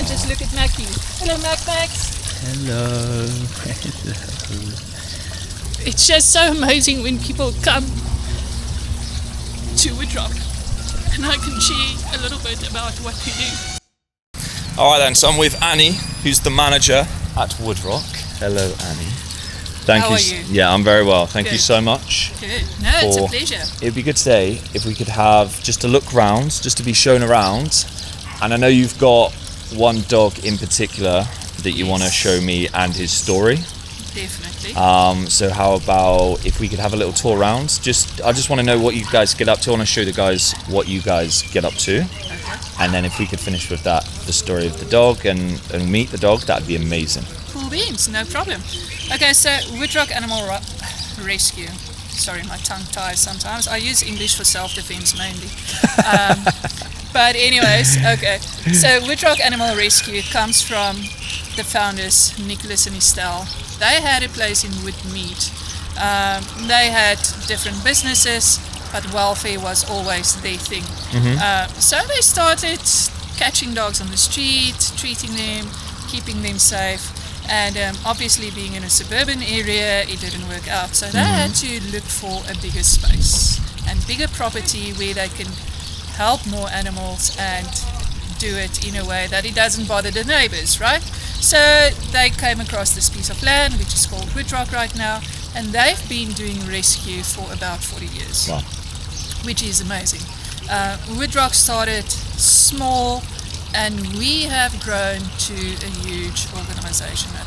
just look at Mackie. Hello, Max. Hello. It's just so amazing when people come to Woodrock, and I can share a little bit about what we do. Alright then, so I'm with Annie, who's the manager at Woodrock. Hello, Annie. How are you? Yeah, I'm very well. Thank you Good. so much. Good. No, it's a pleasure. It'd be good today if we could have just a look round, just to be shown around. And I know you've got one dog in particular that you want to show me and his story. Definitely. So how about if we could have a little tour around? I just want to know what you guys get up to. I want to show the guys what you guys get up to. Okay. And then if we could finish with that, the story of the dog and meet the dog, that'd be amazing. Cool beans, no problem. Okay, so Woodrock Animal Rescue. Sorry, my tongue ties sometimes. I use English for self-defense mainly. But anyways, okay. So Woodrock Animal Rescue comes from the founders, Nicholas and Estelle. They had a place in Woodmead. They had different businesses, but welfare was always their thing. So they started catching dogs on the street, treating them, keeping them safe. And obviously being in a suburban area, it didn't work out. So they had to look for a bigger space and bigger property where they can help more animals and do it in a way that it doesn't bother the neighbors, right? So they came across this piece of land, which is called Woodrock right now, and they've been doing rescue for about 40 years, Wow. which is amazing. Woodrock started small, and we have grown to a huge organization now.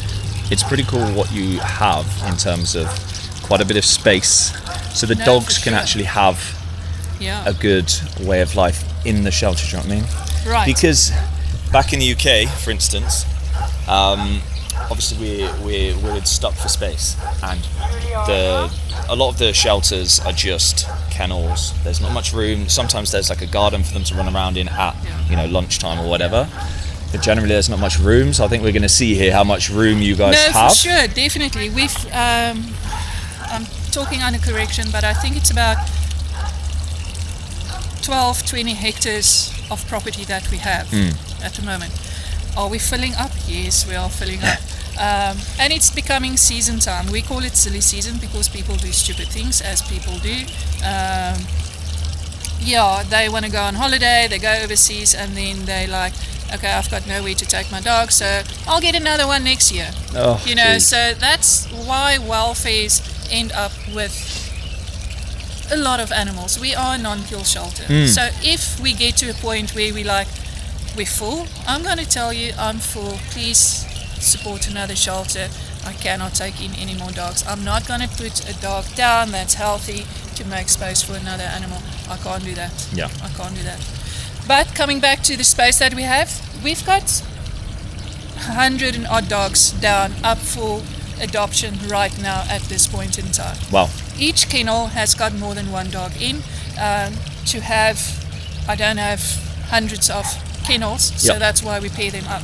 It's pretty cool what you have in terms of quite a bit of space, so the dogs for can sure. actually have Yeah, a good way of life in the shelter, do you know what I mean? right. Because back in the UK, for instance, obviously we're stuck for space, and a lot of the shelters are just kennels. There's not much room. Sometimes there's like a garden for them to run around in at lunchtime or whatever. But generally there's not much room, so I think we're going to see here how much room you guys have. No, for sure, definitely. I'm talking under correction, but I think it's about 12, 20 hectares of property that we have at the moment. Are we filling up? Yes, we are filling up. And it's becoming season time. We call it silly season because people do stupid things, as people do. They want to go on holiday, they go overseas, and then they like, okay, I've got nowhere to take my dog, so I'll get another one next year. Oh, geez. So that's why welfares end up with a lot of animals. We are a non-kill shelter. So if we get to a point where we're full, I'm going to tell you I'm full. Please support another shelter. I cannot take in any more dogs. I'm not going to put a dog down that's healthy to make space for another animal. I can't do that. Yeah. I can't do that. But coming back to the space that we have, we've got 100 and odd dogs down up for adoption right now at this point in time. Wow. Each kennel has got more than one dog in. I don't have hundreds of kennels, so that's why we pair them up.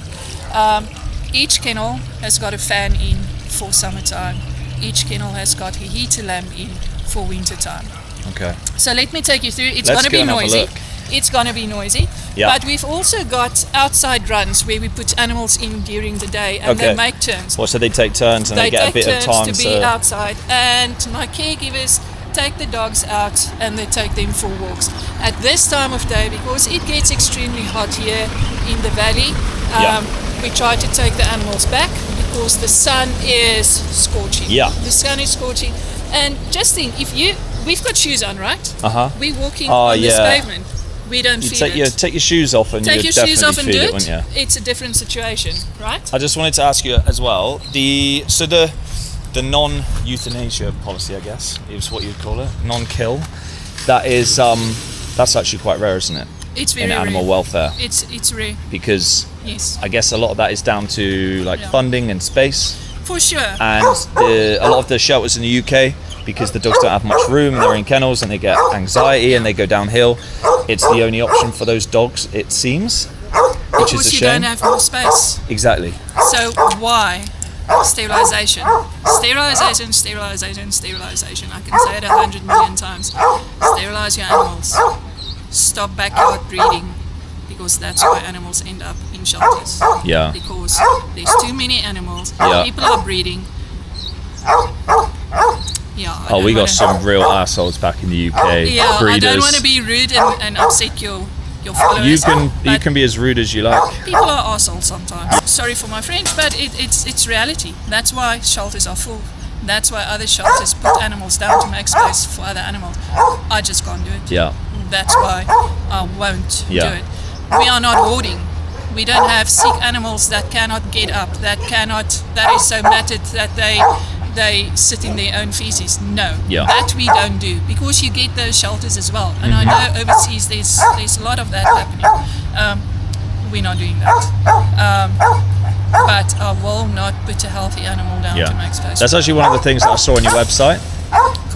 Each kennel has got a fan in for summertime. Each kennel has got a heater lamp in for winter time. Okay. So let me take you through. It's Let's going to be go and have a noisy. look. It's going to be noisy. Yeah. But we've also got outside runs where we put animals in during the day and they make turns. Well, so they take turns and they get a bit of time to be outside, and my caregivers take the dogs out and they take them for walks at this time of day because it gets extremely hot here in the valley. We try to take the animals back because the sun is scorching. The sun is scorching, and just think, we've got shoes on, right? We're walking on this pavement. We don't feel it. Take your shoes off and Take you'd your definitely shoes off and feel do it, wouldn't you? It's a different situation, right? I just wanted to ask you as well, the non-euthanasia policy, I guess, is what you'd call it, non-kill. That's actually quite rare, isn't it? It's very in animal rare. welfare. It's rare. Because yes, I guess a lot of that is down to funding and space. For sure. And a lot of the shelters in the UK, because the dogs don't have much room, they're in kennels and they get anxiety and they go downhill. It's the only option for those dogs, it seems, which is a shame. Because you don't have more space. Exactly. So why? Sterilization. Sterilization, sterilization, sterilization. I can say it 100 million times. Sterilize your animals. Stop backyard breeding, because that's why animals end up in shelters. Yeah. Because there's too many animals. Yeah. People are breeding. Yeah. Oh, we got some real assholes back in the UK. Yeah, breeders. I don't want to be rude and upset your followers. You can be as rude as you like. People are assholes sometimes. Sorry for my French, but it's reality. That's why shelters are full. That's why other shelters put animals down to make space for other animals. I just can't do it. Yeah. That's why I won't do Yeah. it. We are not hoarding. We don't have sick animals that cannot get up, that is so matted that they sit in their own feces. No, Yeah. that we don't do, because you get those shelters as well. And I know overseas there's a lot of that happening. We're not doing that. But I will not put a healthy animal down to make space. That's actually one of the things that I saw on your website,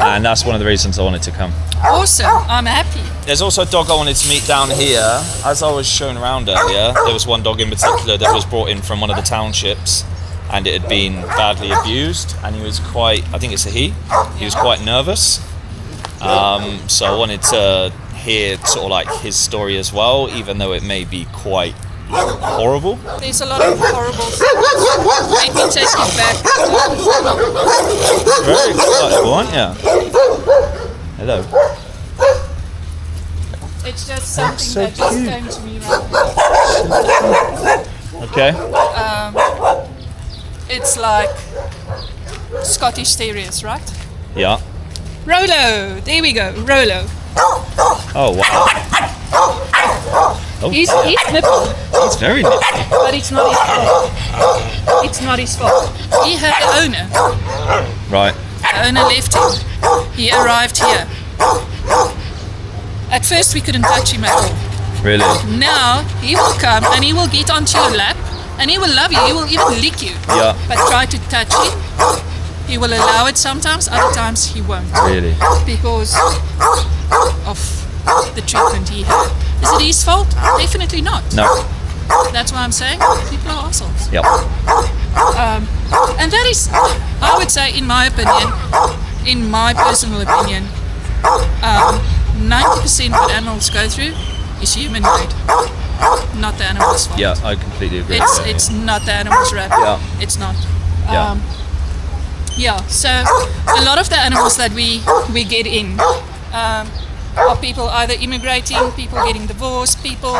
and that's one of the reasons I wanted to come. Awesome, I'm happy. There's also a dog I wanted to meet down here. As I was showing around earlier, there was one dog in particular that was brought in from one of the townships, and it had been badly abused, and he was quite, I think it's a he was quite nervous. So I wanted to hear sort of like his story as well, even though it may be quite horrible. There's a lot of horrible stuff. Let me take you back. Very excitable, aren't you? Hello. It's just something so that just cute. came to me right now. Okay. It's like Scottish Terriers, right? Yeah. Rolo! There we go, Rolo. Oh wow. Oh, He's nippy, he's very nippy. but it's not his fault. It's not his fault. He had an owner. Right. The owner left him. He arrived here. At first we couldn't touch him at all. Really? Now he will come and he will get onto your lap and he will love you. He will even lick you. Yeah. But try to touch it. He will allow it sometimes, other times he won't. Really? Because of the treatment he had. Is it his fault? Definitely not. No. That's why I'm saying people are assholes. Yep. And that is, I would say, in my opinion, in my personal opinion, 90% what animals go through is human-made, not the animal's fault. Yeah, I completely agree. It's not the animal's rap. Yeah. It's not. Yeah. Yeah, so a lot of the animals that we get in are people either immigrating, people getting divorced, people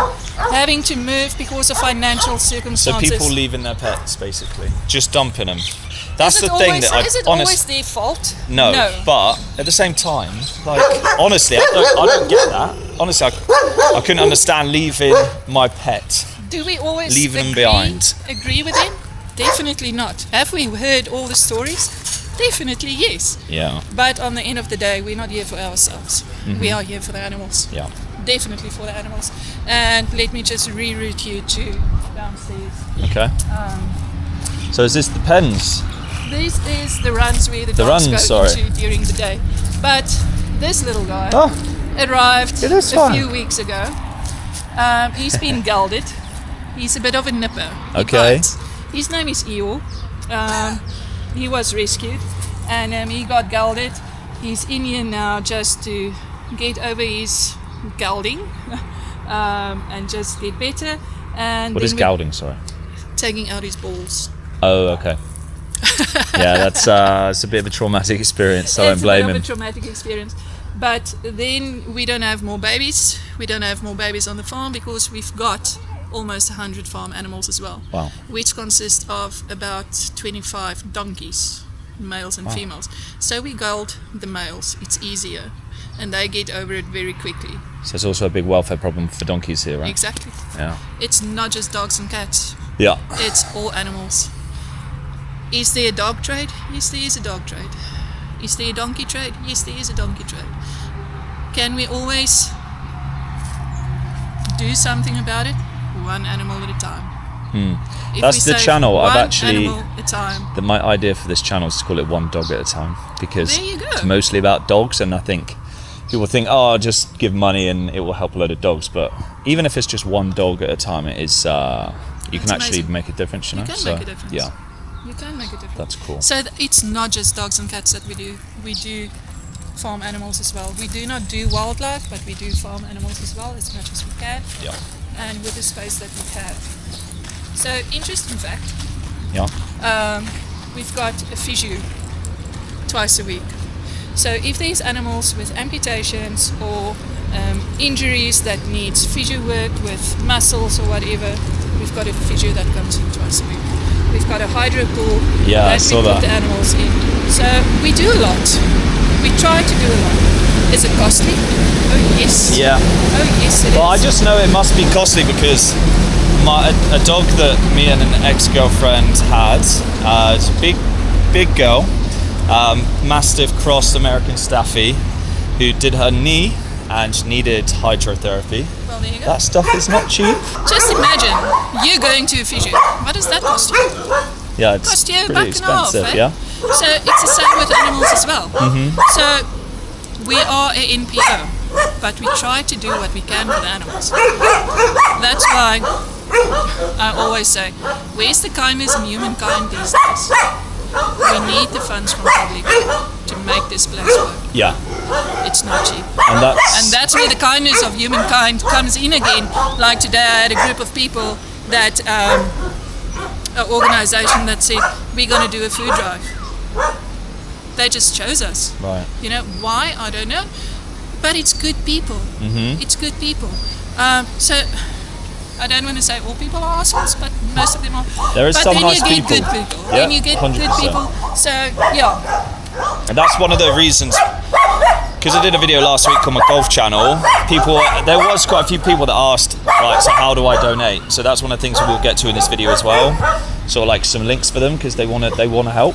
having to move because of financial So circumstances. people leaving their pets, basically, just dumping them. That's Is the it thing always, that I is it always their fault? No, but at the same time, like honestly, I don't get that. Honestly, I couldn't understand leaving my pet. Do we always Leaving them behind. agree with them? Definitely not. Have we heard all the stories? Definitely yes. Yeah. But on the end of the day, we're not here for ourselves. We are here for the animals. Yeah. Definitely for the animals. And let me just reroute you to downstairs. Okay. So is this the pens? This is the runs where the The dogs runs, go sorry. into during the day. But this little guy Oh, arrived it is a fun. few weeks ago. He's been gelded. He's a bit of a nipper. He Okay. bites. His name is Eeyore. He was rescued and he got gelded. He's in here now just to get over his gelding and just get better. And what then is we're gelding? Sorry. taking out his balls. Oh, okay. Yeah, that's it's a bit of a traumatic experience. So I don't It's blame a bit him. of a traumatic experience. But then we don't have more babies. We don't have more babies on the farm because we've got almost 100 farm animals as well. Wow. Which consist of about 25 donkeys, males and females. So we geld the males. It's easier. And they get over it very quickly. So it's also a big welfare problem for donkeys here, right? Exactly. Yeah. It's not just dogs and cats. Yeah. It's all animals. Is there a dog trade? Yes, there is a dog trade. Is there a donkey trade? Yes, there is a donkey trade. Can we always do something about it? One animal at a time. If That's we the save channel. one I've actually. animal at a time. My idea for this channel is to call it One Dog at a Time because There you go. it's mostly about dogs, and I think people think, oh, just give money and it will help a load of dogs. But even if it's just one dog at a time, it is you can That's actually amazing. make a difference. You know, You can so, make a difference. Yeah, You can make a difference. that's cool. So it's not just dogs and cats that we do. We do farm animals as well. We do not do wildlife, but we do farm animals as well as much as we can. Yeah. And with the space that we have. So, interesting fact. Yeah. We've got a physio twice a week. So if there's animals with amputations or injuries that needs physio work with muscles or whatever, we've got a physio that comes in twice a week. We've got a hydro pool that we put the animals in. So we do a lot. We try to do a lot. Is it costly? Oh yes. Yeah. Oh yes, it is. Well, I just know it must be costly because a dog that me and an ex-girlfriend had, it's a big girl, Mastiff Cross American Staffy, who did her knee and needed hydrotherapy. Well, there you go. That stuff is not cheap. Just imagine you going to a physio. What does that cost you? Yeah, it's Cost you pretty expensive. $1.50, Yeah. So it's the same with animals as well. So we are a NPO, but we try to do what we can for the animals. That's why I always say, where's the kindness in humankind these days? We need the funds from public to make this place work. Yeah. It's not cheap. And that's where the kindness of humankind comes in again. Like today I had a group of people that, an organisation that said, we're going to do a food drive. They just chose us. Right. You know, why? I don't know. But it's good people. It's good people. So I don't want to say all people are assholes, but most of them are. There is but some then nice you get people. good people. Yeah, Then you get 100%. good people. So yeah. And that's one of the reasons, because I did a video last week on my golf channel. There was quite a few people that asked, like, so how do I donate? So that's one of the things we'll get to in this video as well. So like some links for them because they want to help.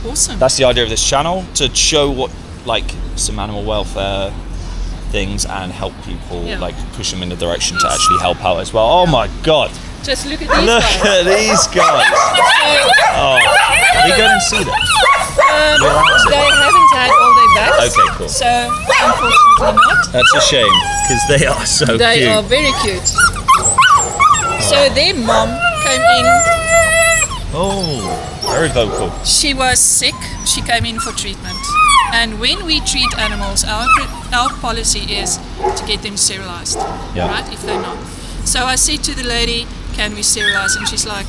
Awesome. That's the idea of this channel, to show what, like, some animal welfare things and help people, like push them in the direction to actually help out as well. Oh my God! Just look at these Look guys. at these guys! Oh, are you going to see them? They haven't had all their backs. Okay, cool. So unfortunately not. That's a shame because they are so cute. They are very cute. So their mom came in. Oh, very vocal. She was sick. She came in for treatment. And when we treat animals, our policy is to get them sterilized, right? If they're not. So I said to the lady, "Can we sterilize?" And she's like,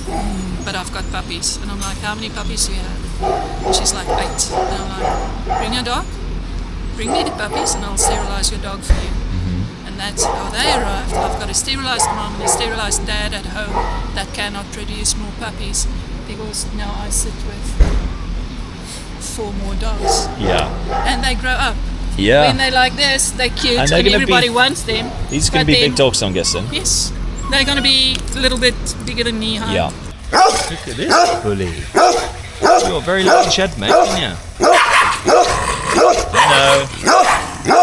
"But I've got puppies." And I'm like, "How many puppies do you have?" And she's like, 8. And I'm like, "Bring your dog. Bring me the puppies, and I'll sterilize your dog for you." And that's how they arrived. I've got a sterilized mom and a sterilized dad at home that cannot produce more puppies because now I sit with 4 more dogs. Yeah. And they grow up. Yeah. When they're like this, they're cute and everybody wants them. These are going to be big dogs, I'm guessing. Yes. They're going to be a little bit bigger than knee high. Yeah. Look at this bully. You've got a very large head, mate, haven't you?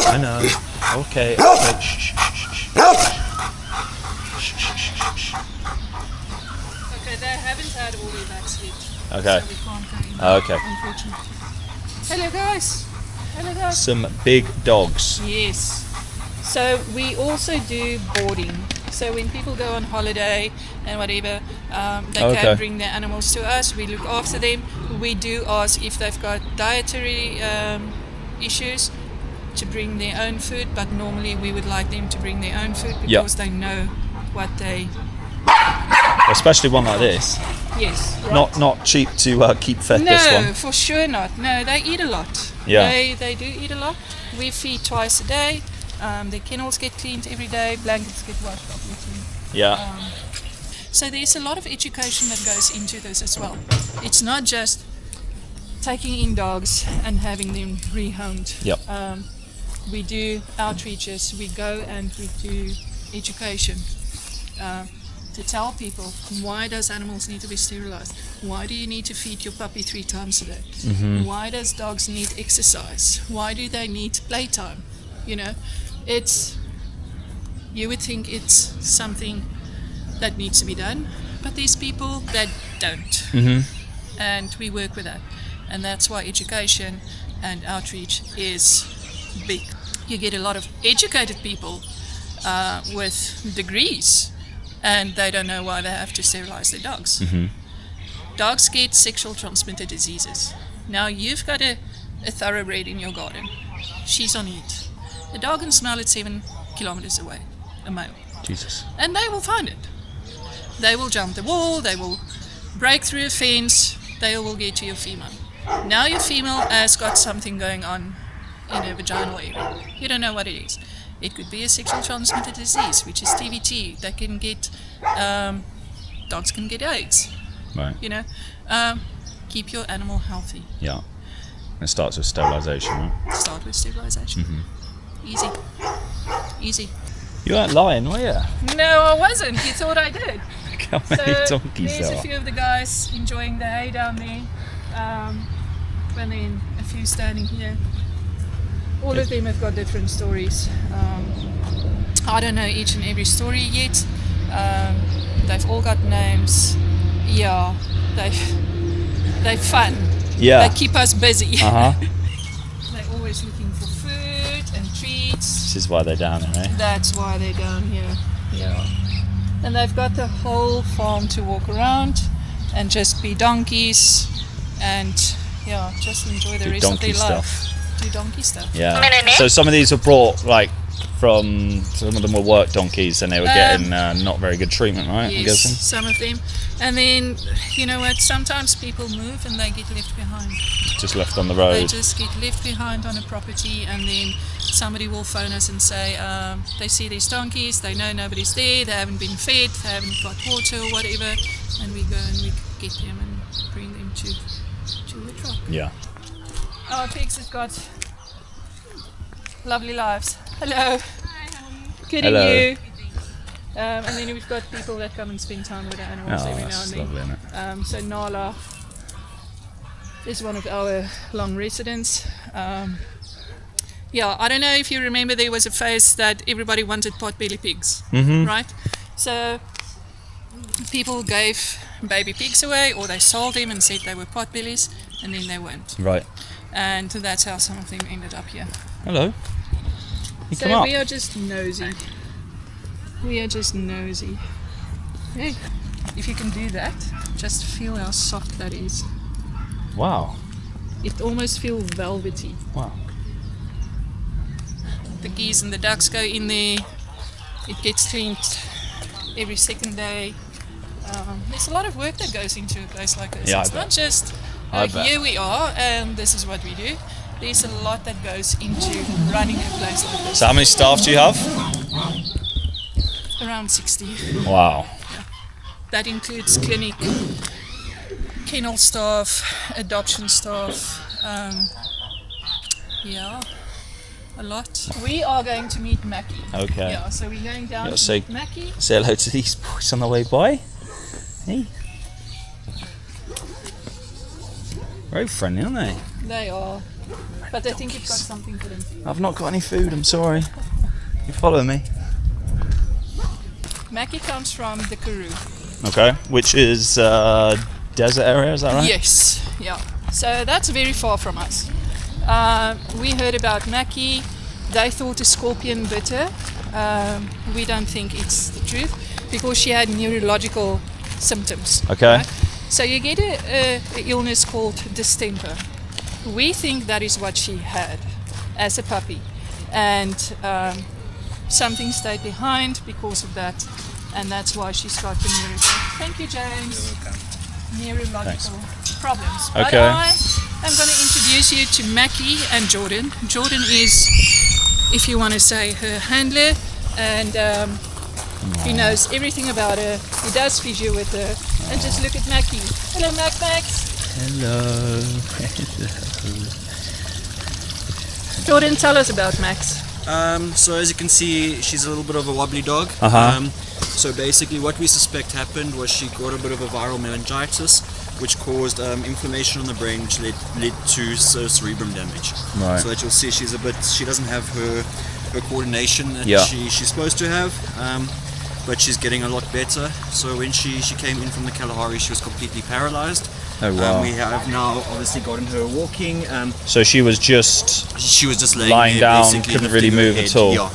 I know. Okay. Shh. Okay, they haven't had all their backs yet. Okay. So we can't go in, Okay. unfortunately. Hello guys. Hello guys. Some big dogs. Yes. So we also do boarding. So when people go on holiday and whatever, they can bring their animals to us. We look after them. We do ask if they've got dietary issues to bring their own food, but normally we would like them to bring their own food because they know what they... Especially one like this. Yes. Right. Not cheap to keep fed, this one. No, for sure not. No, they eat a lot. Yeah. They do eat a lot. We feed twice a day. Their kennels get cleaned every day. Blankets get washed, obviously. Yeah. So there's a lot of education that goes into this as well. It's not just taking in dogs and having them rehomed. Yep. We do outreaches. We go and we do education to tell people, why does animals need to be sterilized? Why do you need to feed your puppy 3 times a day? Why does dogs need exercise? Why do they need playtime? You know, you would think it's something that needs to be done, but there's people that don't. And we work with that. And that's why education and outreach is big. You get a lot of educated people with degrees, and they don't know why they have to sterilize their dogs. Dogs get sexual transmitted diseases. Now you've got a thoroughbred in your garden. She's on heat. The dog can smell it 7 kilometers away, a male. Jesus. And they will find it. They will jump the wall, they will break through a fence, they will get to your female. Now your female has got something going on in her vaginal area. You don't know what it is. It could be a sexual transmitted disease, which is TVT. They can get, dogs can get AIDS. Right. You know, keep your animal healthy. Yeah. It starts with sterilisation, right? Start with sterilisation. Easy. Easy. You weren't lying, were you? No, I wasn't. You thought I did. How many donkeys There's there a are? few of the guys enjoying the hay down there. And then a few standing here. All of them have got different stories. I don't know each and every story yet. They've all got names. Yeah, they're fun. Yeah. They keep us busy. Uh-huh. They're always looking for food and treats. This is why they're down here, eh? That's why they're down here. Yeah. And they've got the whole farm to walk around and just be donkeys and just enjoy the Do rest of donkey their life. stuff. Do donkey stuff. Yeah. So some of these were brought from some of them were work donkeys and they were getting not very good treatment, right? I'm Yes, guessing. some of them. And then, you know what, sometimes people move and they get left behind. Just left on the They road. just get left behind on a property and then somebody will phone us and say they see these donkeys, they know nobody's there, they haven't been fed, they haven't got water or whatever, and we go and we get them and bring them to Woodrock. Yeah. Our pigs have got lovely lives. Hello. Good Hello. and you. And then we've got people that come and spend time with the animals Oh, every now that's and then. lovely, isn't it? So Nala is one of our long residents. I don't know if you remember, there was a phase that everybody wanted potbelly pigs, right? So people gave baby pigs away, or they sold them and said they were potbellies, and then they weren't. Right. And that's how some of them ended up here. Hello. You come So up. we are just nosy. We are just nosy. Hey, if you can do that, just feel how soft that is. Wow. It almost feels velvety. Wow. The geese and the ducks go in there. It gets cleaned every second day. There's a lot of work that goes into a place like this. Yeah, It's I not bet. just I bet. here we are and this is what we do. There's a lot that goes into running a place like this. So how many staff do you have? Around 60. Wow. That includes clinic, kennel staff, adoption staff. A lot. We are going to meet Mackie. Okay. Yeah, so we're going down Yeah, to say- meet Mackie. Say hello to these boys on the way by. Hey. Very friendly, aren't they? They are. But I think you've got something for them to eat. I've not got any food, I'm sorry. You follow me? Mackie comes from the Karoo. Okay. Which is desert area, is that right? Yes, yeah. So that's very far from us. We heard about Mackie. They thought a scorpion bit her. We don't think it's the truth because she had neurological symptoms. Okay. right? So you get a illness called distemper. We think that is what she had as a puppy, and something stayed behind because of that, and that's why she's got the Thank you, James. Neurological problems. But Okay. I am going to introduce you to Mackie and Jordan. Jordan is, if you want to say, her handler, and he knows everything about her. He does physio with her. And just look at Mackie. Hello, Max. Hello. Jordan, tell us about Max. So as you can see, she's a little bit of a wobbly dog. Uh-huh. So basically what we suspect happened was she got a bit of a viral meningitis, which caused inflammation on the brain, which led to cerebrum damage. Right. So that you'll see she doesn't have her coordination that Yeah. she's supposed to have, but she's getting a lot better. So when she came in from the Kalahari, she was completely paralyzed. Oh wow. We have now obviously gotten her walking. So she was just She was just lying there, down, basically couldn't really lifting her move head. at all. Yeah,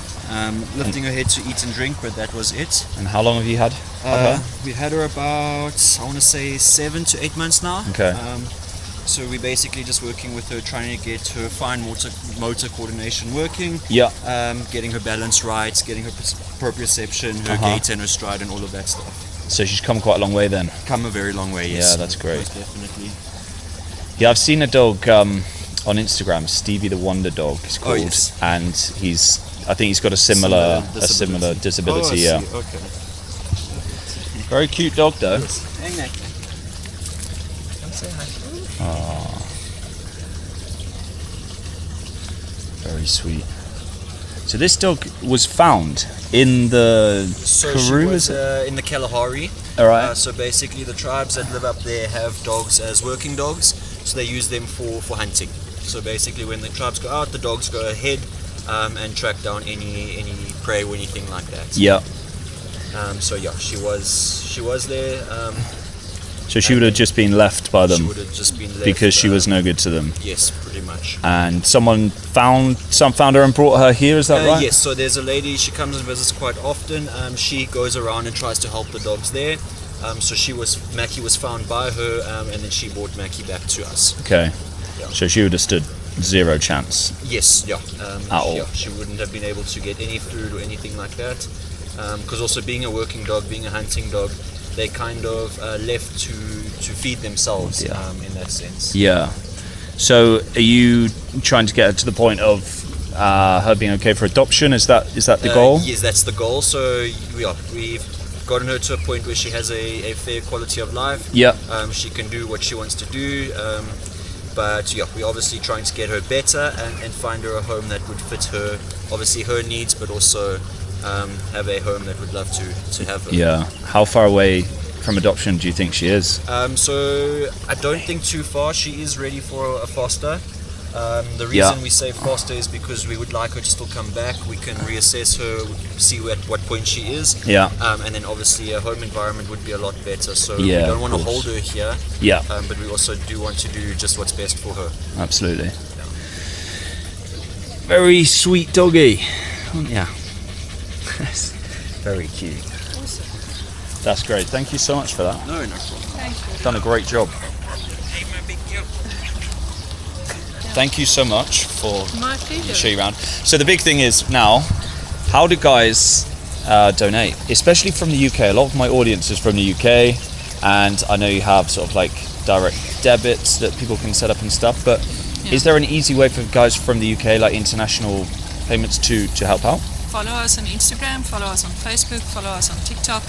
lifting her head to eat and drink, but that was it. And how long have you had? Okay. We had her about, I want to say, 7 to 8 months now. Okay. So we're basically just working with her, trying to get her fine motor coordination working. Yeah. Getting her balance right, getting her proprioception, her Uh-huh. gait and her stride and all of that stuff. So she's come quite a long way then. Come a very long way, yes. Yeah, that's great. Most definitely. Yeah, I've seen a dog on Instagram, Stevie the Wonder Dog, it's called, yes. and I think he's got a similar disability. Oh, I yeah. see. Okay. Very cute dog though. Yes. Hang there. Come say hi. Oh, very sweet. So this dog was found in the So Karoo, she was is it? in the Kalahari. All right. So basically, the tribes that live up there have dogs as working dogs, so they use them for hunting. So basically, when the tribes go out, the dogs go ahead and track down any prey or anything like that. Yeah. So yeah, she was there. So she would have just been left by She them would have just been left, because she was no good to them. Yes, pretty much. And someone found her and brought her here. Is that right? Yes. So there's a lady. She comes and visits quite often. She goes around and tries to help the dogs there. So Mackie was found by her, and then she brought Mackie back to us. Okay. Yeah. So she would have stood zero chance. Yes, yeah. At all. Yeah, she wouldn't have been able to get any food or anything like that. Because also being a working dog, being a hunting dog, they kind of left to feed themselves in that sense. Yeah. So are you trying to get her to the point of her being okay for adoption? Is that the goal? Yes, that's the goal. So we've gotten her to a point where she has a fair quality of life. Yeah. She can do what she wants to do. But yeah, we're obviously trying to get her better and find her a home that would fit her, obviously her needs, but also have a home that would love to have her. Yeah. How far away from adoption do you think she is? So I don't think too far. She is ready for a foster. The reason we say foster is because we would like her to still come back. We can reassess her, see at what point she is. Yeah. And then obviously a home environment would be a lot better. So Yeah, we don't want to of course. hold her here. Yeah. But we also do want to do just what's best for her. Absolutely. Very sweet doggy. Yeah. Very cute. Awesome. That's great. Thank you so much for that. No problem. Thank you. Done a great job. Hey, my big girl. Thank you so much for My pleasure. show you around. So the big thing is now, how do guys donate? Especially from the UK. A lot of my audience is from the UK, and I know you have sort of like direct debits that people can set up and stuff. But is there an easy way for guys from the UK, like international payments, to help out? Follow us on Instagram, follow us on Facebook, follow us on TikTok.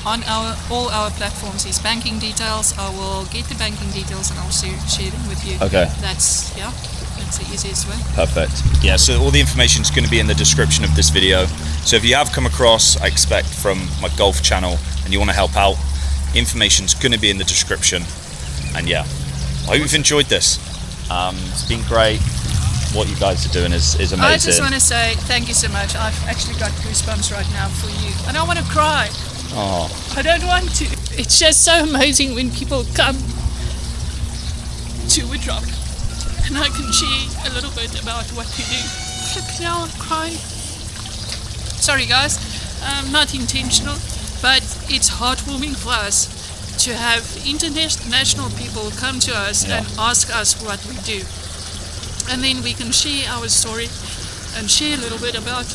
On all our platforms is banking details. I will get the banking details and I'll share them with you. Okay. That's the easiest way. Perfect. Yeah, so all the information is going to be in the description of this video. So if you have come across, I expect, from my golf channel and you want to help out, information's going to be in the description. And yeah, I hope you've enjoyed this. It's been great. What you guys are doing is amazing. I just want to say thank you so much. I've actually got goosebumps right now for you. And I want to cry. Oh, I don't want to. It's just so amazing when people come to Woodrock and I can share a little bit about what we do. Flip now, I'm crying. Sorry guys, not intentional, but it's heartwarming for us to have international people come to us and ask us what we do. And then we can share our story and share a little bit about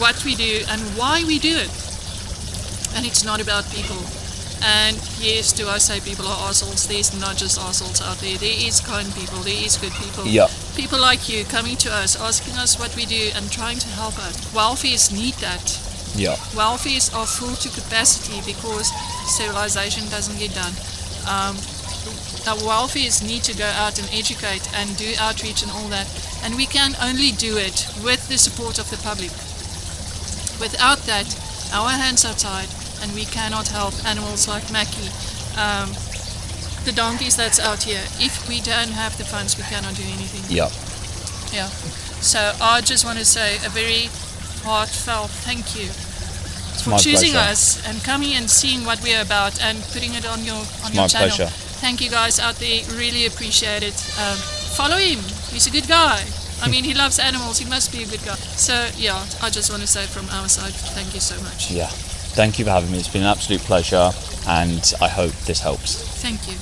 what we do and why we do it. And it's not about people. And yes, do I say people are assholes? There's not just assholes out there. There is kind people, there is good people. Yeah. People like you coming to us, asking us what we do and trying to help us. Welfares need that. yeah. Welfares are full to capacity because sterilization doesn't get done. Our welfares need to go out and educate and do outreach and all that, and we can only do it with the support of the public. Without that, our hands are tied and we cannot help animals like Mackie, the donkeys that's out here. If we don't have the funds, we cannot do anything. Yeah. Yeah. So I just want to say a very heartfelt thank you for My choosing pleasure. us and coming and seeing what we're about and putting it on your My channel. pleasure. Thank you guys out there, really appreciate it. Follow him, he's a good guy. I mean, he loves animals, he must be a good guy. So yeah, I just want to say from our side, thank you so much. Yeah. Thank you for having me. It's been an absolute pleasure, and I hope this helps. Thank you.